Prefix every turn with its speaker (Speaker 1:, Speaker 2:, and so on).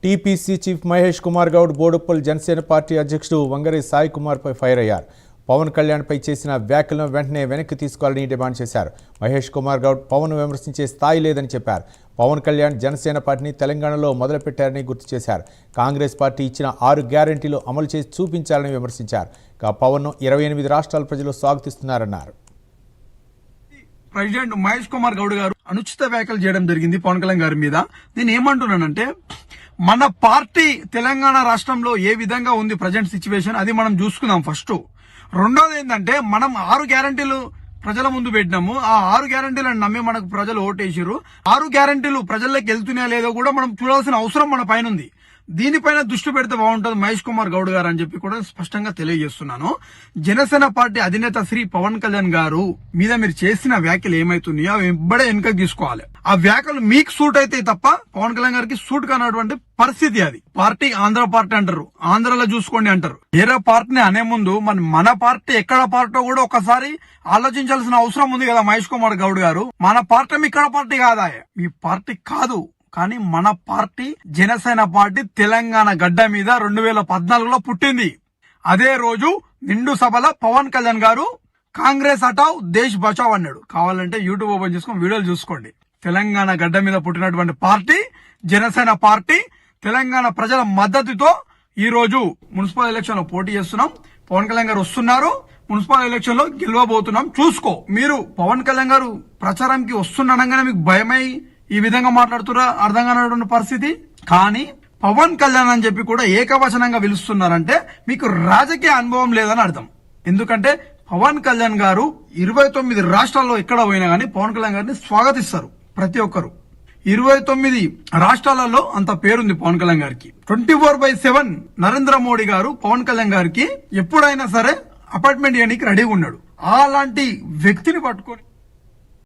Speaker 1: TPC chief Mahesh Kumar Goud Boduppal Janasena party అధ్యక్షుడు వంగరి సాయి కుమార్ పై fire అయ్యారు. పవన్ కళ్యాణ్ పై చేసిన వ్యాఖ్యలను వెంటనే వెనక్కి తీసుకోవాలని డిమాండ్ చేశారు. మహేష్ కుమార్ గౌడ్ పవన్ విమర్శించే స్థాయి లేదని చెప్పారు. పవన్ కళ్యాణ్ జనసేన పార్టీని తెలంగాణలో మొదలుపెట్టారని గుర్తు చేశారు. కాంగ్రెస్ పార్టీ ఇచ్చిన 6 గ్యారెంటీలు అమలు చేసి చూపించాలని విమర్శించారు. పవన్ 28 రాష్ట్రాల ప్రజలు స్వాగతిస్తున్నారన్నారు.
Speaker 2: ప్రెసిడెంట్ మహేష్ కుమార్ గౌడ్ గారు అనుచిత వ్యాఖ్యలు చేయడం జరిగింది పవన్ కళ్యాణ్ గారి మీద. నేను ఏమంటున్నానంటే, మన పార్టీ తెలంగాణ రాష్ట్రంలో ఏ విధంగా ఉంది ప్రజెంట్ సిచ్యువేషన్ అది మనం చూసుకుందాం ఫస్ట్. రెండోది ఏంటంటే, మనం 6 గ్యారంటీలు ప్రజల ముందు పెట్టినాము. ఆ 6 గ్యారంటీలను నమ్మి మనకు ప్రజలు ఓటేసారు. 6 గ్యారంటీలు ప్రజల్లోకి వెళ్తున్నాయో లేదో కూడా మనం చూడాల్సిన అవసరం మన పైన ఉంది. దీనిపైన దృష్టి పెడితే బాగుంటుంది మహేష్ కుమార్ గౌడ్ గారు అని చెప్పి కూడా స్పష్టంగా తెలియజేస్తున్నాను. జనసేన పార్టీ అధినేత శ్రీ పవన్ కళ్యాణ్ గారు మీద మీరు చేసిన వ్యాఖ్యలు ఏమైతున్నాయో అవి ఇప్పుడే వెనుకకు తీసుకోవాలి. ఆ వ్యాఖ్యలు మీకు సూట్ అయితే తప్ప పవన్ కళ్యాణ్ గారికి సూట్ కానటువంటి పరిస్థితి అది. పార్టీ ఆంధ్ర పార్టీ అంటారు, ఆంధ్రలో చూసుకోండి అంటారు. వేరే పార్టీని అనే ముందు మన పార్టీ ఎక్కడ పార్టీ కూడా ఒకసారి ఆలోచించాల్సిన అవసరం ఉంది కదా మహేష్ కుమార్ గౌడ్ గారు. మన పార్టీ ఇక్కడ పార్టీ కాదా? మీ పార్టీ కాదు, కానీ మన పార్టీ జనసేన పార్టీ తెలంగాణ గడ్డ మీద 2014లో పుట్టింది. అదే రోజు నిండు సభలో పవన్ కళ్యాణ్ గారు కాంగ్రెస్ హటావ్ దేశ్ బచావ్ అన్నాడు. కావాలంటే యూట్యూబ్ ఓపెన్ చేసుకుని వీడియోలు చూసుకోండి. తెలంగాణ గడ్డ మీద పుట్టినటువంటి పార్టీ జనసేన పార్టీ తెలంగాణ ప్రజల మద్దతుతో ఈ రోజు మున్సిపల్ ఎలక్షన్ లో పోటీ చేస్తున్నాం. పవన్ కళ్యాణ్ గారు వస్తున్నారు. మున్సిపల్ ఎలక్షన్ లో గెలవబోతున్నాం. చూసుకో. మీరు పవన్ కళ్యాణ్ గారు ప్రచారానికి వస్తుండగానే మీకు భయమై ఈ విధంగా మాట్లాడుతున్నా అర్థం కానటువంటి పరిస్థితి. కానీ పవన్ కళ్యాణ్ అని చెప్పి కూడా ఏకవచనంగా పిలుస్తున్నారంటే మీకు రాజకీయ అనుభవం లేదని అర్థం. ఎందుకంటే పవన్ కళ్యాణ్ గారు 29 రాష్ట్రాల్లో ఎక్కడ పోయినా గానీ పవన్ కళ్యాణ్ గారిని స్వాగతిస్తారు ప్రతి ఒక్కరు. 29 రాష్ట్రాలలో అంత పేరుంది పవన్ కళ్యాణ్ గారికి. 24/7 నరేంద్ర మోడీ గారు పవన్ కళ్యాణ్ గారికి ఎప్పుడైనా సరే అపాయింట్మెంట్ ఇవ్వడానికి రెడీగా ఉన్నాడు. అలాంటి వ్యక్తిని పట్టుకొని